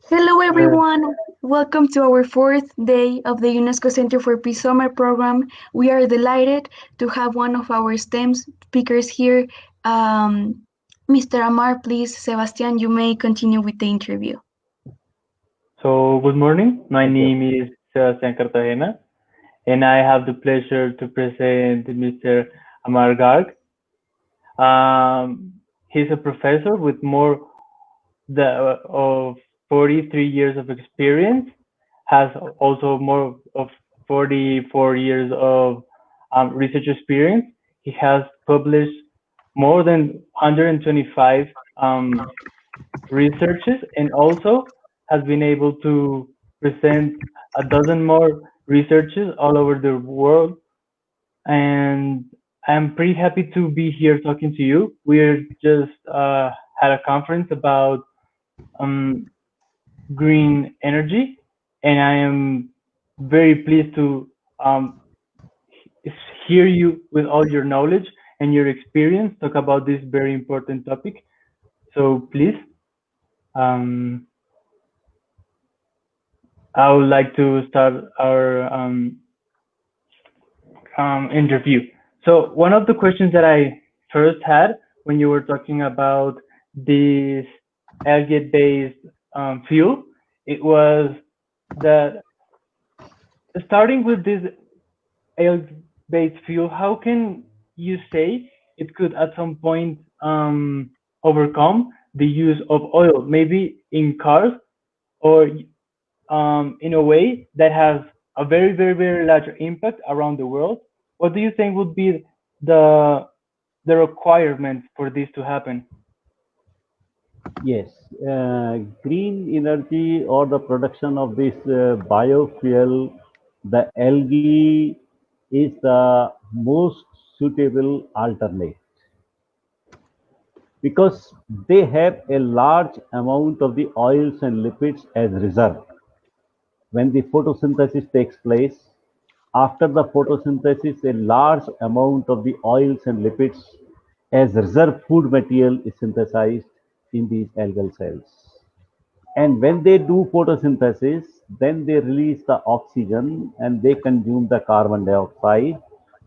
Hello, Uh, everyone. Welcome to our fourth day of the UNESCO Center for Peace Summer Program. We are delighted to have one of our STEM speakers here. Mr. Amar, please, Sebastian, you may continue with the interview. good morning. My Thank you. name is Sebastián Cartagena, and I have the pleasure to present Mr. Amar Garg. He's a professor with more of 43 years of experience, has also more of 44 years of research experience. He has published more than 125 researches and also has been able to present a dozen more researches all over the world. And I'm pretty happy to be here talking to you. We're just had a conference about um, green energy, and I am very pleased to um, hear you with all your knowledge and your experience talk about this very important topic. So please, um, I would like to start our interview. So one of the questions that I first had when you were talking about this algae-based fuel, it was that starting with this algae-based fuel, how can you say it could at some point overcome the use of oil, maybe in cars or in a way that has a very, very, very large impact around the world? What do you think would be the the requirements for this to happen? Yes, green energy or the production of this biofuel, the algae is the most suitable alternate because they have a large amount of the oils and lipids as reserve. When the photosynthesis takes place, after the photosynthesis, a large amount of the oils and lipids as reserve food material is synthesized in these algal cells. And when they do photosynthesis, then they release the oxygen and they consume the carbon dioxide.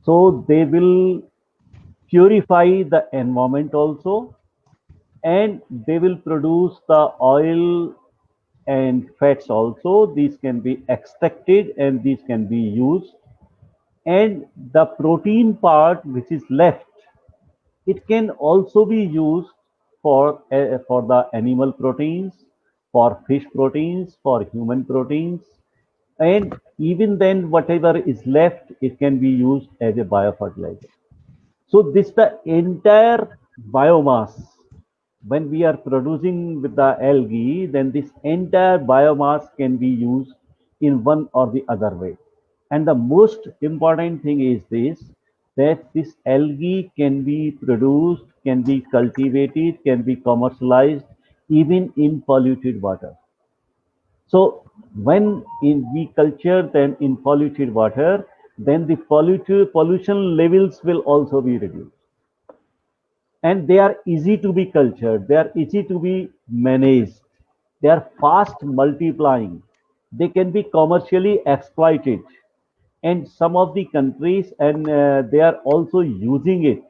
So they will purify the environment also, and they will produce the oil and fats also. These can be extracted and these can be used. And the protein part which is left, it can also be used for the animal proteins, for fish proteins, for human proteins, and even then whatever is left, it can be used as a biofertilizer. So this the entire biomass. When we are producing with the algae, then this entire biomass can be used in one or the other way. And the most important thing is this, that this algae can be produced, can be cultivated, can be commercialized even in polluted water. So when we culture them in polluted water, then the pollution levels will also be reduced. And they are easy to be cultured, they are easy to be managed, they are fast multiplying, they can be commercially exploited. And some of the countries and they are also using it.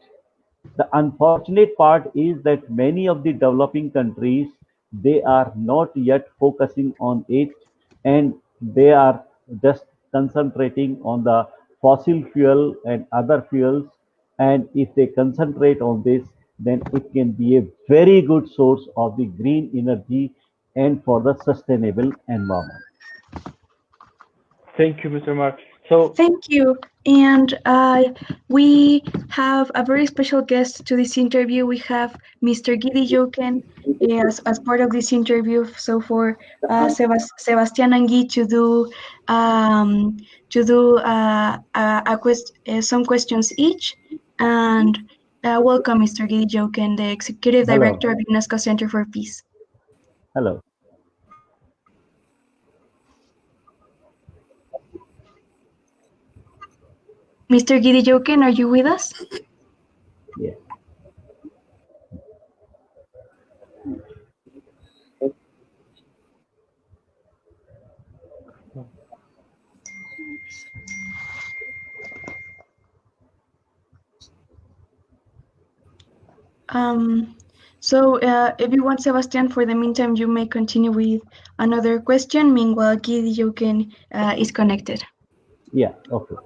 The unfortunate part is that many of the developing countries, they are not yet focusing on it, and they are just concentrating on the fossil fuel and other fuels. And if they concentrate on this, then it can be a very good source of the green energy and for the sustainable environment. Thank you, Mr. Mark. So Thank you. And we have a very special guest to this interview. We have Mr. Gidi Joken as part of this interview. So for Sebastian and Guy um, to do some questions each. And welcome, Mr. Gidi Joken, the Executive Hello. Director of UNESCO Center for Peace. Hello. Mr. Gidi Joken, are you with us? Yeah. So if you want, Sebastian, for the meantime, you may continue with another question. Meanwhile, Gidi Joken is connected. Yeah, okay.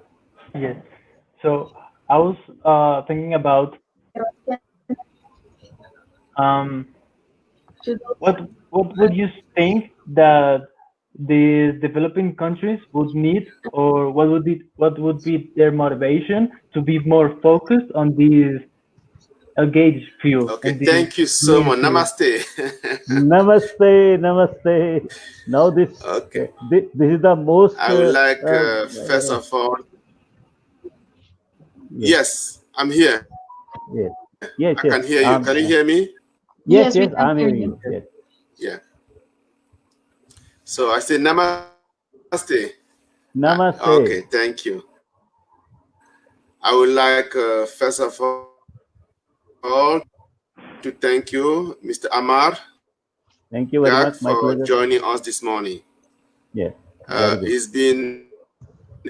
Yes. So I was thinking about um, what would you think that the developing countries would need, or what would be their motivation to be more focused on these engaged fuel Okay, and these thank you so green much. fuel? Namaste. Namaste, namaste. Now Okay, this is the most I would like, first of all, yes, yes, I'm here. yes, yes, I yes. can hear you. Can you hear me? Yes, Yes, we yes. can I'm hear hearing you. you. Yes. Yeah. So I say namaste. Okay, Namaste. thank you. I would like, first of all, to thank you, Mr. Amar Thank you very Gag, much. My for pleasure. joining us this morning. Yes, very good. It's been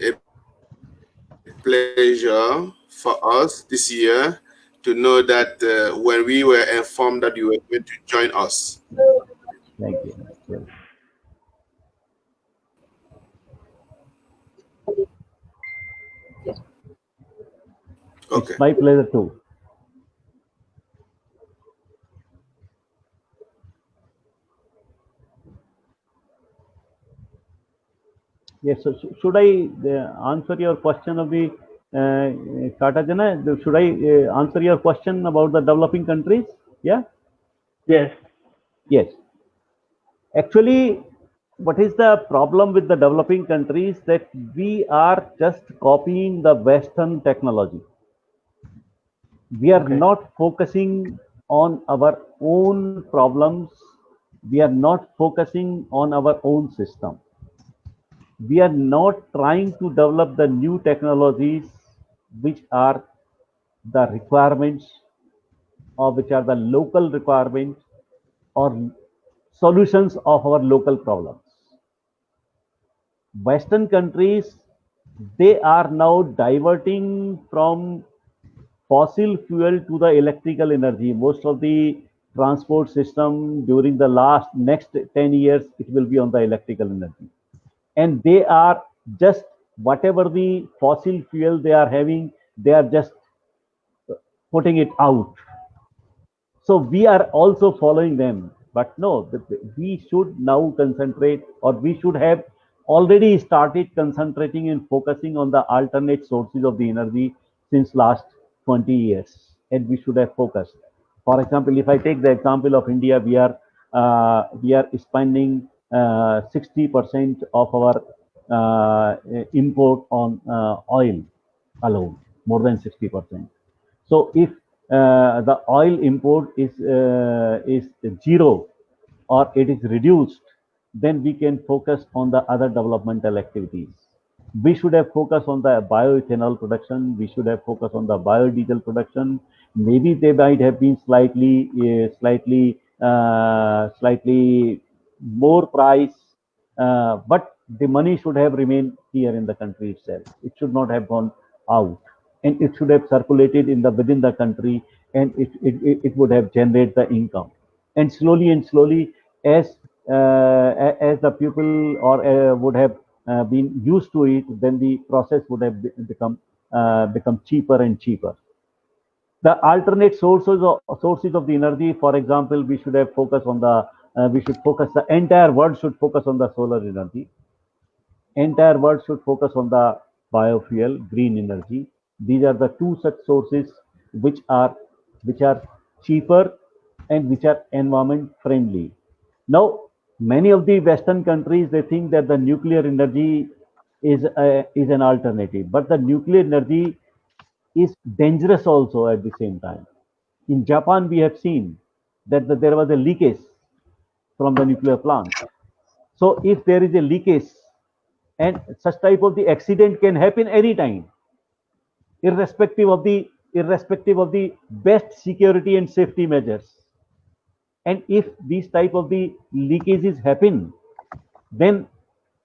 a pleasure for us this year to know that when we were informed that you were going to join us. Thank you. Yes. Okay. It's my pleasure too. Yes. So should I answer your question of the Katajana? Should I answer your question about the developing countries? Yeah. Yes. Yes. Actually, what is the problem with the developing countries that we are just copying the Western technology. We are Okay. not focusing on our own problems. We are not focusing on our own system. We are not trying to develop the new technologies which are the requirements or which are the local requirements or solutions of our local problems. Western countries, they are now diverting from fossil fuel to the electrical energy. Most of the transport system during the next 10 years, it will be on the electrical energy. And they are just whatever the fossil fuel they are having, they are just putting it out. So we are also following them. But no, we should now concentrate, or we should have already started concentrating and focusing on the alternate sources of the energy since last 20 years. And we should have focused. For example, if I take the example of India, we are spending 60% of our import on oil alone, more than 60%. So if the oil import is zero or it is reduced, then we can focus on the other developmental activities. We should have focused on the bioethanol production. We should have focused on the biodiesel production. Maybe they might have been slightly more price, but the money should have remained here in the country itself. It should not have gone out, and it should have circulated in the within the country, and it would have generated the income. And slowly, as as the people or would have been used to it, then the process would have become cheaper and cheaper. The alternate sources of the energy, for example, we should have focus on the we should focus the entire world should focus on the solar energy. Entire world should focus on the biofuel, green energy. These are the two such sources which are which are cheaper and which are environment friendly. Now, many of the Western countries, they think that the nuclear energy is an alternative, but the nuclear energy is dangerous also at the same time. In Japan, we have seen that there was a leakage from the nuclear plant. So if there is a leakage, and such type of the accident can happen anytime, irrespective of the best security and safety measures. And if these type of the leakages happen, then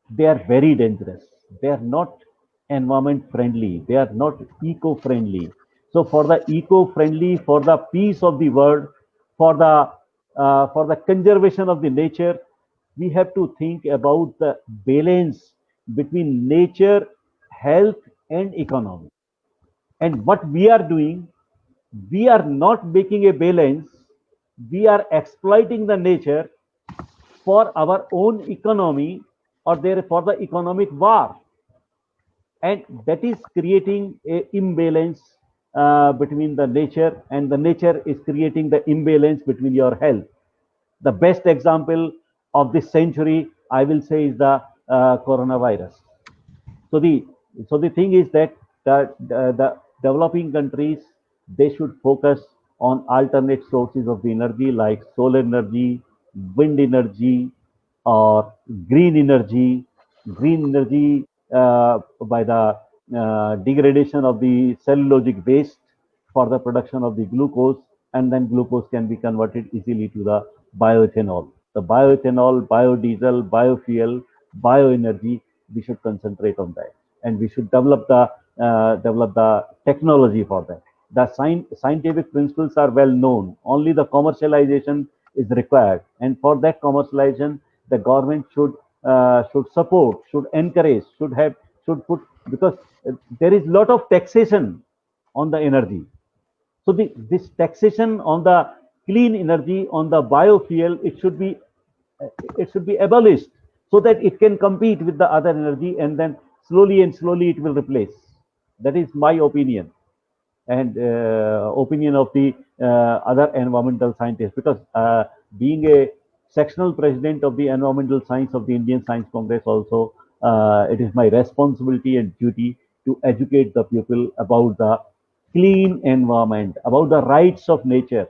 they are very dangerous. They are not environment friendly. They are not eco friendly. So for the eco-friendly, for the peace of the world, for the conservation of the nature, we have to think about the balance between nature, health, and economy. And what we are doing, we are not making a balance. We are exploiting the nature for our own economy, or there for the economic war, and that is creating a imbalance between the nature, and the nature is creating the imbalance between your health. The best example of this century, I will say, is the coronavirus. So the thing is that the developing countries, they should focus on alternate sources of the energy like solar energy, wind energy, or green energy. Green energy by the degradation of the cellulosic waste for the production of the glucose, and then glucose can be converted easily to the bioethanol. The bioethanol, biodiesel, biofuel, bioenergy, we should concentrate on that, and we should develop the technology for that. The scientific principles are well known. Only the commercialization is required, and for that commercialization, the government should support, should encourage, should put, because there is lot of taxation on the energy. So this taxation on the clean energy, on the biofuel, it should be abolished so that it can compete with the other energy, and then slowly and slowly it will replace. That is my opinion, and opinion of the other environmental scientists, because being a sectional president of the environmental science of the Indian Science Congress also, it is my responsibility and duty to educate the people about the clean environment, about the rights of nature.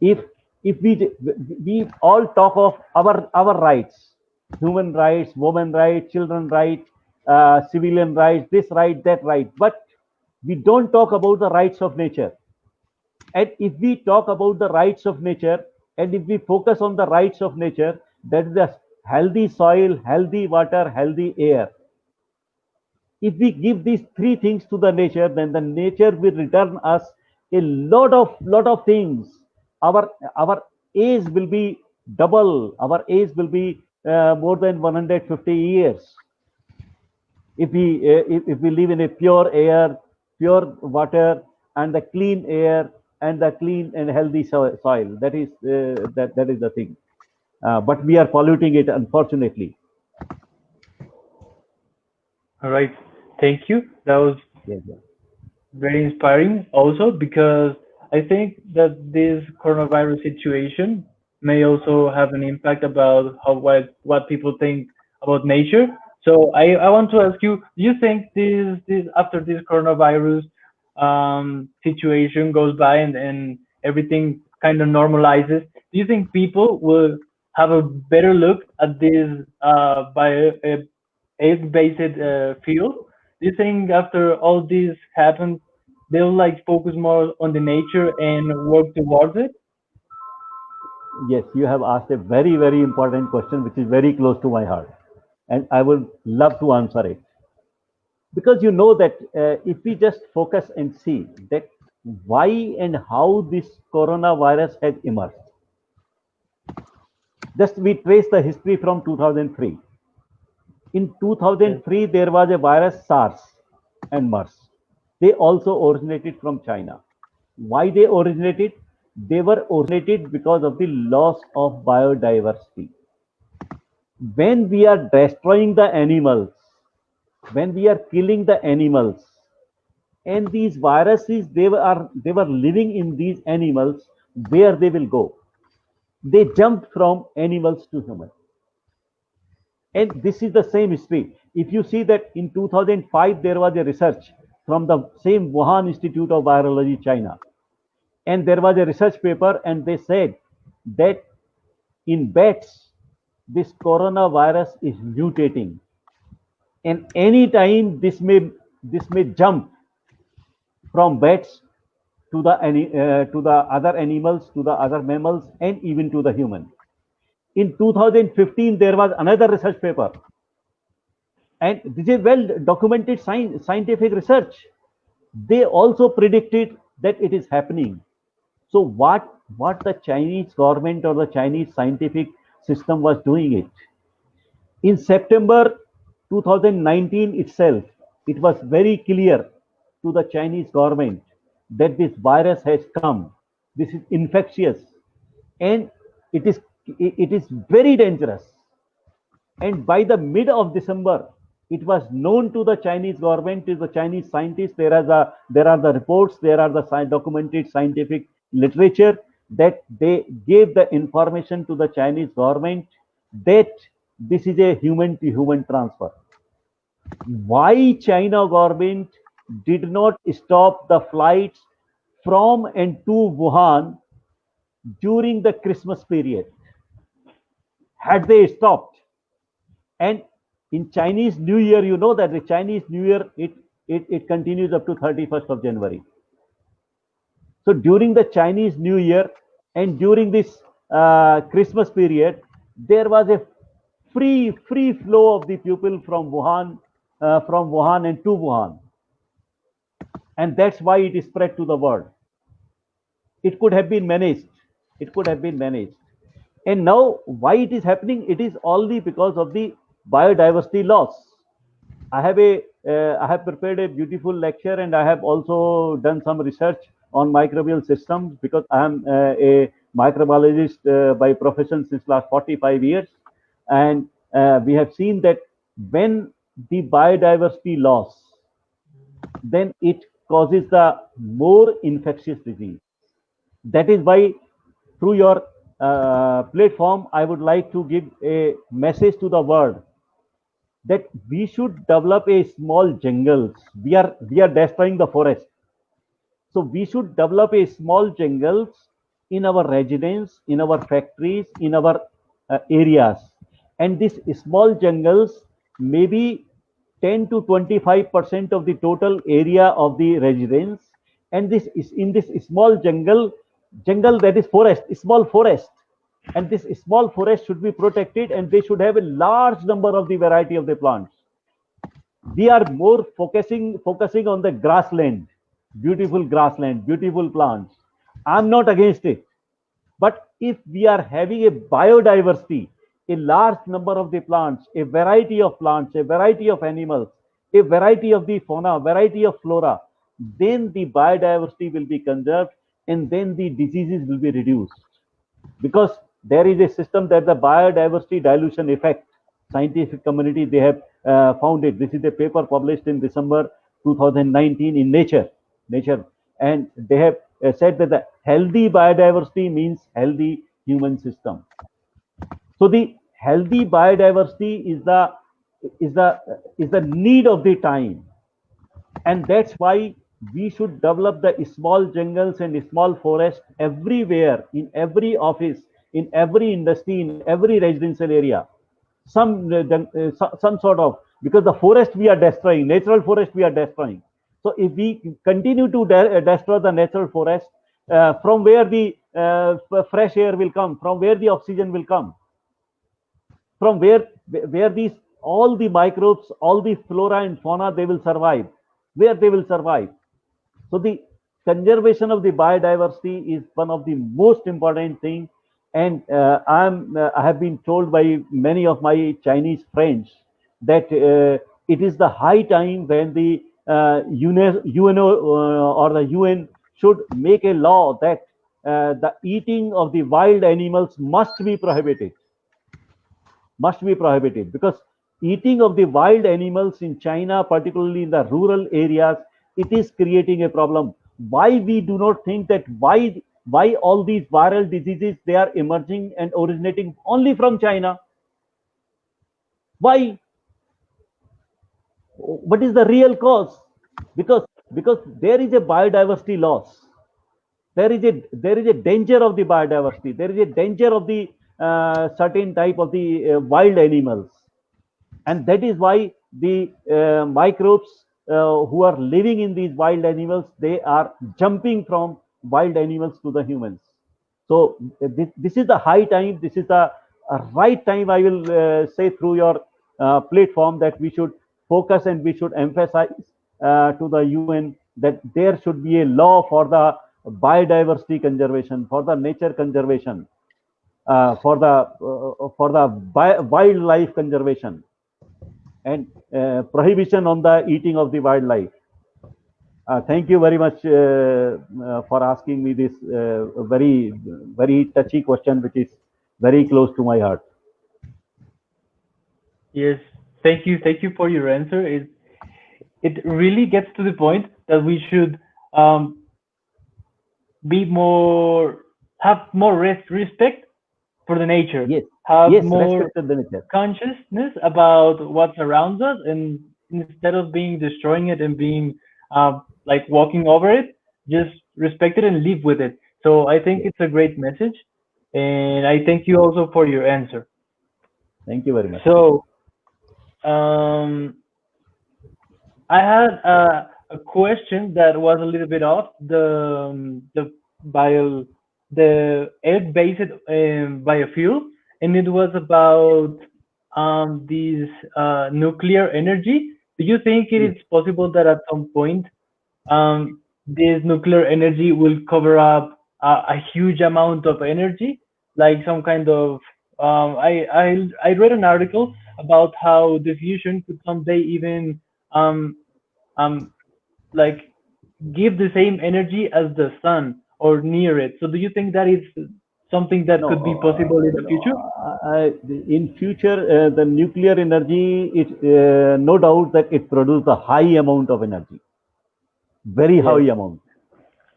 If we all talk of our rights, human rights, women rights, children rights, civilian rights, this right, that right, but we don't talk about the rights of nature. And if we talk about the rights of nature, and if we focus on the rights of nature, that is the healthy soil, healthy water, healthy air. If we give these three things to the nature, then the nature will return us a lot of things. Our age will be double. Our age will be more than 150 years if we live in a pure air, pure water, and the clean air, and the clean and healthy soil. That is that is the thing. But we are polluting it, unfortunately. All right. Thank you. That was Yes, yes. very inspiring also, because I think that this coronavirus situation may also have an impact about what people think about nature. So I want to ask you, do you think this after this coronavirus situation goes by, and everything kind of normalizes, do you think people will have a better look at this egg-based field? Do you think after all this happens, they'll like focus more on the nature and work towards it? Yes, you have asked a very important question, which is very close to my heart, and I would love to answer it. Because you know that if we just focus and see that why and how this coronavirus has emerged, just we trace the history from 2003. In 2003, there was a virus, SARS and MERS. They also originated from China. Why they originated? They were originated because of the loss of biodiversity. When we are destroying the animals, when we are killing the animals, and these viruses, they were living in these animals, where they will go? They jumped from animals to human. And this is the same history. If you see that in 2005, there was a research from the same Wuhan Institute of Virology, China. And there was a research paper, and they said that in bats, this coronavirus is mutating. And any time this may jump from bats to the other animals, to the other mammals, and even to the human. In 2015, there was another research paper, and this is well documented scientific research. they also predicted that it is happening. So what the Chinese government or the Chinese scientific system was doing it in September 2019 itself, it was very clear to the Chinese government that this virus has come. This is infectious, and it is it is very dangerous. And by the mid of December, it was known to the Chinese government, to the Chinese scientists. There are the reports, there are the documented scientific literature that they gave the information to the Chinese government that this is a human to human transfer. Why China government did not stop the flights from and to Wuhan during the Christmas period? Had they stopped, and in Chinese New Year, you know that the Chinese New Year, it continues up to 31st of January. So during the Chinese New Year and during this Christmas period, there was a free flow of the people from Wuhan and to Wuhan, and that's why it is spread to the world. It could have been managed. It could have been managed. And now, why it is happening? It is only because of the biodiversity loss. I have prepared a beautiful lecture, and I have also done some research on microbial systems because I am a microbiologist by profession since last 45 years, and we have seen that when the biodiversity loss, then it causes the more infectious disease. That is why, through your platform, I would like to give a message to the world that we should develop a small jungles. We are destroying the forest, so we should develop a small jungles in our residence, in our factories, in our areas, and these small jungles may be 10 to 25% of the total area of the residence, and this is in this small jungle that is forest, small forest, and this small forest should be protected, and they should have a large number of the variety of the plants. We are more focusing on the grassland, beautiful plants. I'm not against it, but if we are having a biodiversity, a large number of the plants, a variety of plants, a variety of animals, a variety of the fauna, variety of flora, then the biodiversity will be conserved, and then the diseases will be reduced. Because there is a system that the biodiversity dilution effect, scientific community, they have found it. This is a paper published in December 2019 in Nature, and they have said that the healthy biodiversity means healthy human system. So the healthy biodiversity is the need of the time, and that's why we should develop the small jungles and small forests everywhere, in every office, in every industry, in every residential area. Some sort of, because the forest we are destroying, natural forest we are destroying. So if we continue to destroy the natural forest, from where the fresh air will come, from where the oxygen will come, from where these all the microbes, all the flora and fauna, they will survive, where they will survive. So the conservation of the biodiversity is one of the most important thing, and I have been told by many of my Chinese friends that it is the high time when the UNO or the UN should make a law that the eating of the wild animals must be prohibited. Because eating of the wild animals in China, particularly in the rural areas, it is creating a problem. Why we do not think that why all these viral diseases, they are emerging and originating only from China? Why? What is the real cause? Because there is a biodiversity loss. There is a danger of the biodiversity. There is a danger of the certain type of the wild animals, and that is why the microbes who are living in these wild animals, they are jumping from wild animals to the humans. So this is the high time, this is the right time, I will say, through your platform, that we should focus and we should emphasize to the UN that there should be a law for the biodiversity conservation, for the nature conservation, for the wildlife conservation, and prohibition on the eating of the wildlife. Thank you very much for asking me this very touchy question, which is very close to my heart. Yes, thank you for your answer. It really gets to the point that we should um, be more have more respect for the nature, Yes, have yes, more respected the nature. consciousness about what surrounds us, and instead of being destroying it and being like walking over it, just respect it and live with it. So I think Yes. it's a great message, and I thank you also for your answer. Thank you very much. So um, I had a question that was a little bit off the bio the egg-based biofuel, and it was about this nuclear energy. Do you think it Yes. is possible that at some point this nuclear energy will cover up a huge amount of energy, like some kind of I read an article about how the fusion could someday even um, um, like give the same energy as the sun or near it. So do you think that is something that No, could be possible in the future? in future, the nuclear energy, it no doubt that it produces a high amount of energy, very Yes. high amount.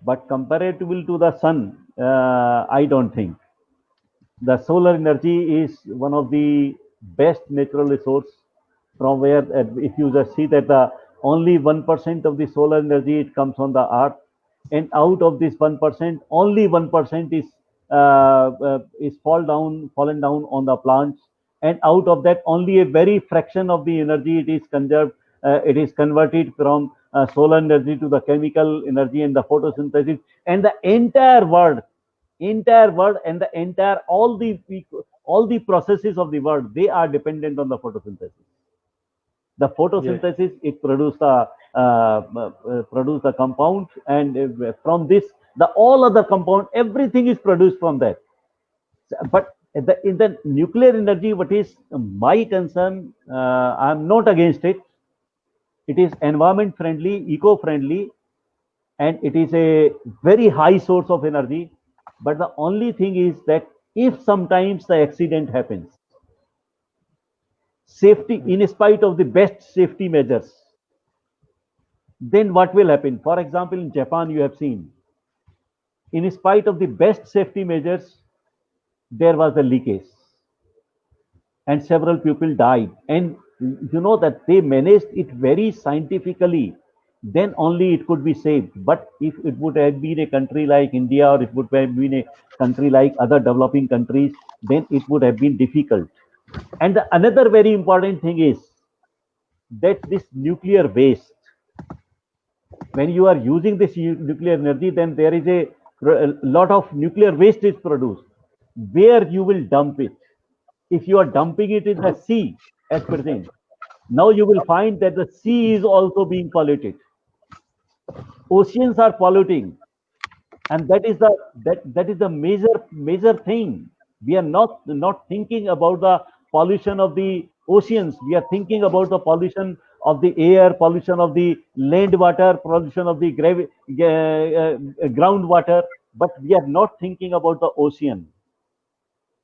But comparable to the sun, I don't think. The solar energy is one of the best natural resource from where, if you just see that the only 1% of the solar energy it comes on the earth, and out of this 1%, only 1% is fallen down on the plants, and out of that, only a very fraction of the energy it is conserved. It is converted from solar energy to the chemical energy and the photosynthesis, and the entire world and the entire all the processes of the world, they are dependent on the photosynthesis. The Yes. photosynthesis, it produce the compound, and from this, the all other compound, everything is produced from that. But in the nuclear energy, what is my concern, I'm not against it. It is environment friendly, eco friendly, and it is a very high source of energy. But the only thing is that if sometimes the accident happens, safety, in spite of the best safety measures, then what will happen? For example, in Japan, you have seen, in spite of the best safety measures, there was a leakage and several people died. And you know that they managed it very scientifically. Then only it could be saved. But if it would have been a country like India, or it would have been a country like other developing countries, then it would have been difficult. And another very important thing is that this nuclear waste, when you are using this nuclear energy, then there is a lot of nuclear waste is produced. Where you will dump it? If you are dumping it in the sea at present, now you will find that the sea is also being polluted. Oceans are polluting, and that is the major thing. We are not thinking about the pollution of the oceans. We are thinking about the pollution of the air, pollution of the land water, pollution of the groundwater, but we are not thinking about the ocean,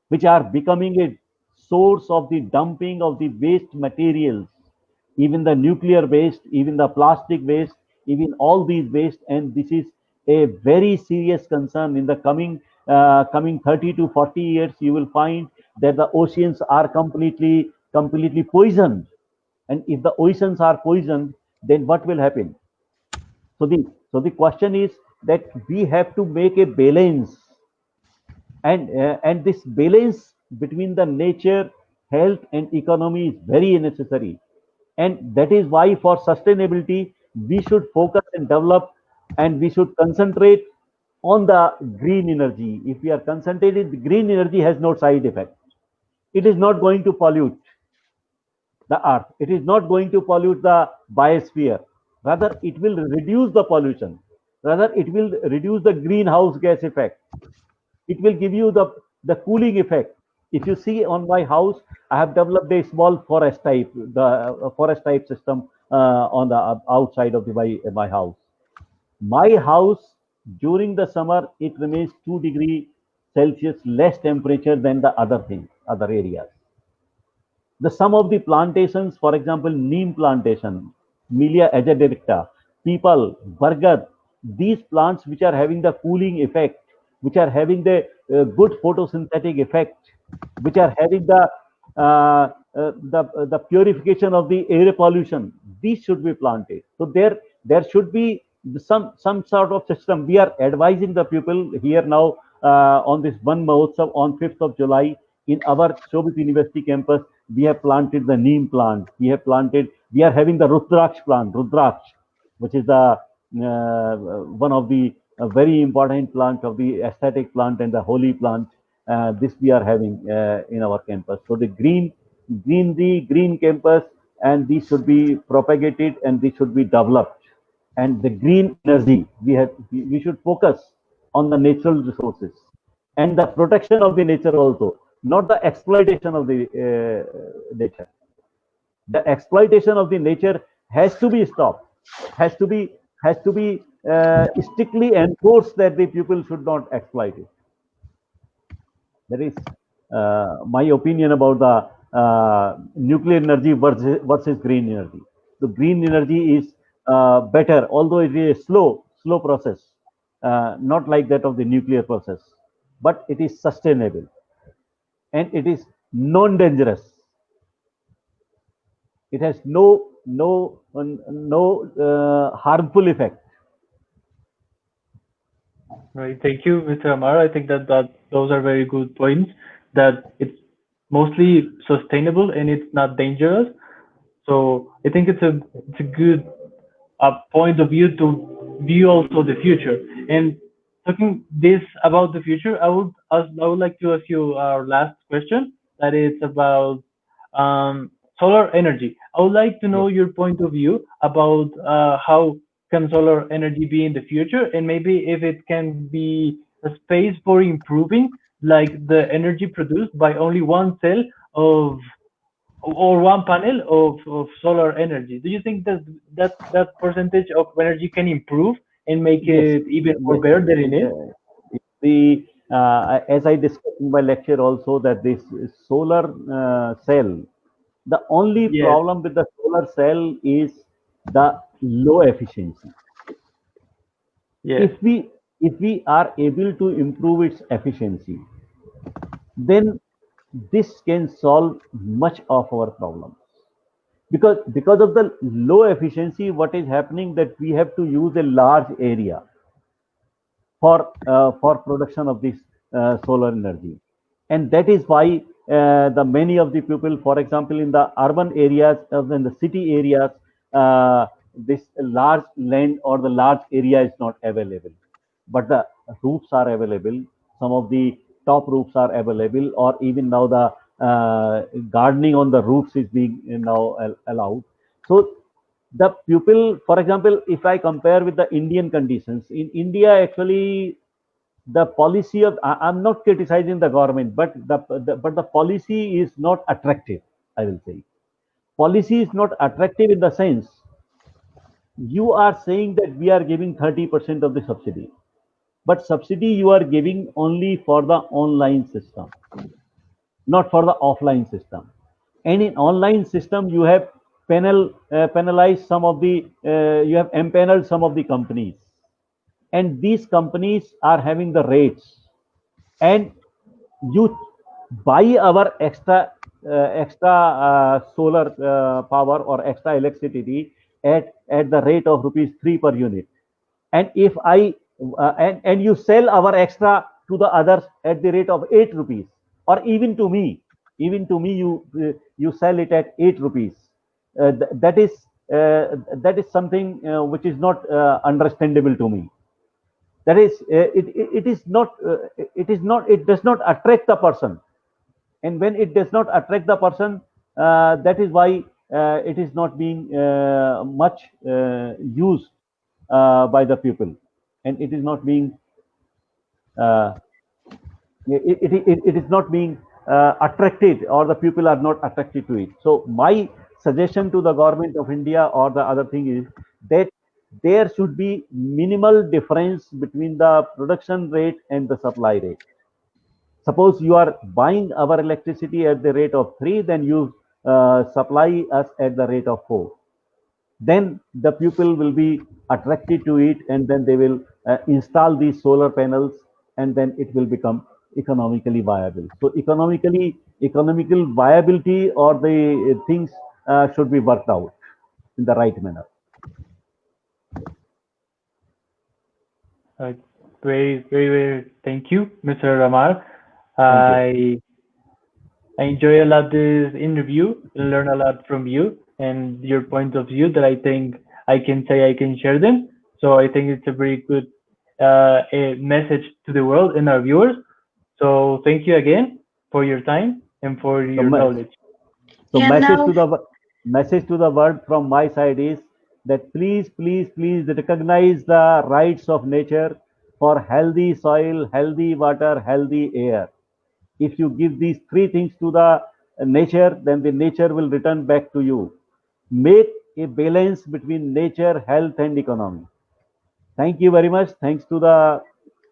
which are becoming a source of the dumping of the waste materials, even the nuclear waste, even the plastic waste, even all these waste. And this is a very serious concern. In the coming 30 to 40 years, you will find that the oceans are completely poisoned. And if the oceans are poisoned, then what will happen? So the question is that we have to make a balance, and this balance between the nature, health, and economy is very necessary. And that is why, for sustainability, we should focus and develop, and we should concentrate on the green energy. If we are concentrated, the green energy has no side effect. It is not going to pollute the earth. It is not going to pollute the biosphere. Rather, it will reduce the pollution. Rather, it will reduce the greenhouse gas effect. It will give you the cooling effect. If you see on my house, I have developed a small forest type system on the outside of my house. My house during the summer, it remains 2 degree Celsius less temperature than the other areas. The some of the plantations, for example, neem plantation, Melia ajadiricta, people, bargad, these plants which are having the cooling effect, which are having the good photosynthetic effect, which are having the purification of the air pollution, these should be planted. So there should be some sort of system. We are advising the people here now on this Van Mahotsav on 5th of July in our Shobit University campus. We have planted the neem plant. We are having the Rudraksh plant, Rudraksh, which is the one of the very important plant of the aesthetic plant and the holy plant. This we are having in our campus. So the green campus, and these should be propagated and these should be developed. And the green energy, we should focus on the natural resources and the protection of the nature also, not the exploitation of the nature. The exploitation of the nature has to be stopped, has to be strictly enforced that the people should not exploit it. That is my opinion about the nuclear energy versus green energy. The green energy is better, although it is a slow process, not like that of the nuclear process, but it is sustainable and it is non-dangerous. It has no harmful effect. Right. Thank you, Mr. Amar. I think that those are very good points. That it's mostly sustainable and it's not dangerous. So I think it's a good point of view to view also the future. And talking this about the future, I would like to ask you our last question. That is about solar energy. I would like to know Yes. your point of view about how can solar energy be in the future, and maybe if it can be a space for improving, like the energy produced by only one cell of or one panel of solar energy. Do you think that percentage of energy can improve and make Yes. it even more Yes. better than it is? The as I discussed in my lecture also, that this solar cell, the only Yes, problem with the solar cell is the low efficiency. yes, If we are able to improve its efficiency, then this can solve much of our problems. Because of the low efficiency, what is happening, that we have to use a large area for production of this solar energy, and that is why the many of the people, for example, in the urban areas, in the city areas, this large land or the large area is not available, but the roofs are available. Some of the top roofs are available, or even now the gardening on the roofs is being now allowed. So the people, for example, if I compare with the Indian conditions, in India, actually the policy of, I'm not criticizing the government, but the policy is not attractive, I will say. Policy is not attractive in the sense, you are saying that we are giving 30% of the subsidy, but subsidy you are giving only for the online system, not for the offline system. And in online system, you have penalized some of the, you have empaneled some of the companies, and these companies are having the rates, and you buy our extra solar power or extra electricity at the rate of rupees 3 per unit. And if I and you sell our extra to the others at the rate of 8 rupees, or even to me you sell it at 8 rupees. That is something which is not understandable to me. That is it does not attract the person. And when it does not attract the person, that is why it is not being much used by the people, and it is not being uh, it is not being attracted, or the people are not attracted to it. So my suggestion to the government of India or the other thing is that there should be minimal difference between the production rate and the supply rate. Suppose you are buying our electricity at the rate of 3, then you supply us at the rate of 4. Then the people will be attracted to it, and then they will install these solar panels, and then it will become economically viable. So economical viability or the things should be worked out in the right manner. Very, very, very thank you, Mr. Amar. Thank I enjoy a lot this interview, learn a lot from you and your point of view that I think I can say I can share them. So I think it's a very good a message to the world and our viewers. So thank you again for your time and for your knowledge. So And message to the world from my side is that please recognize the rights of nature for healthy soil, healthy water, healthy air. If you give these three things to the nature, then the nature will return back to you. Make a balance between nature, health, and economy. Thank you very much. Thanks to the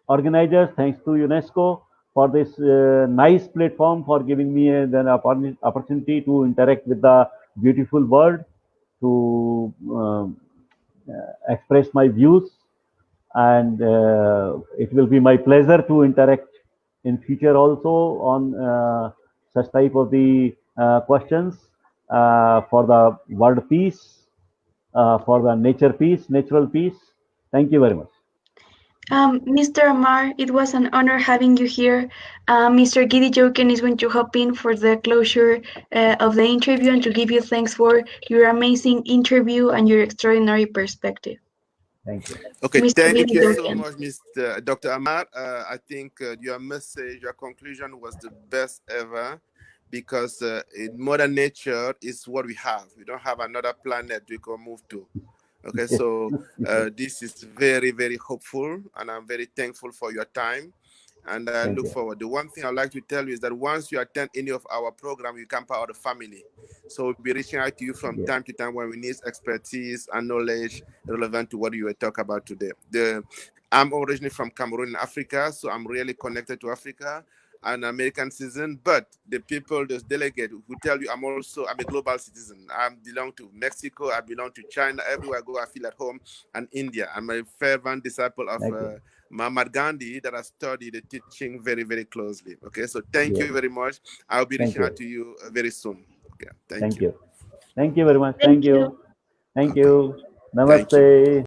organizers. Thanks to UNESCO for this nice platform, for giving me an opportunity to interact with the beautiful world, to express my views, and it will be my pleasure to interact in future also on such type of the questions for the world peace, for the nature peace, natural peace. Thank you very much. Mr. Amar, it was an honor having you here. Mr. Gidi Joken is going to hop in for the closure of the interview and to give you thanks for your amazing interview and your extraordinary perspective. Thank you. Okay, Mr. thank Gidi you so Joken. much, Mr. Dr. Amar. I think your message, your conclusion was the best ever, because in modern nature is what we have. We don't have another planet we can move to. Okay, so this is very, very hopeful, and I'm very thankful for your time. And I look forward. The one thing I'd like to tell you is that once you attend any of our program, you become part of the family. So we'll be reaching out to you from time to time when we need expertise and knowledge relevant to what you were talking about today. I'm originally from Cameroon in Africa, so I'm really connected to Africa. An American citizen, but the people, those delegates who tell you I'm a global citizen. I belong to Mexico, I belong to China. Everywhere I go, I feel at home. And India, I'm a fervent disciple of Mahatma Gandhi that I studied the teaching very, very closely. Okay, so thank you very much. I'll be reaching out to you very soon. Okay, thank you. Thank you very much. Thank you. Thank you. Namaste. Thank you.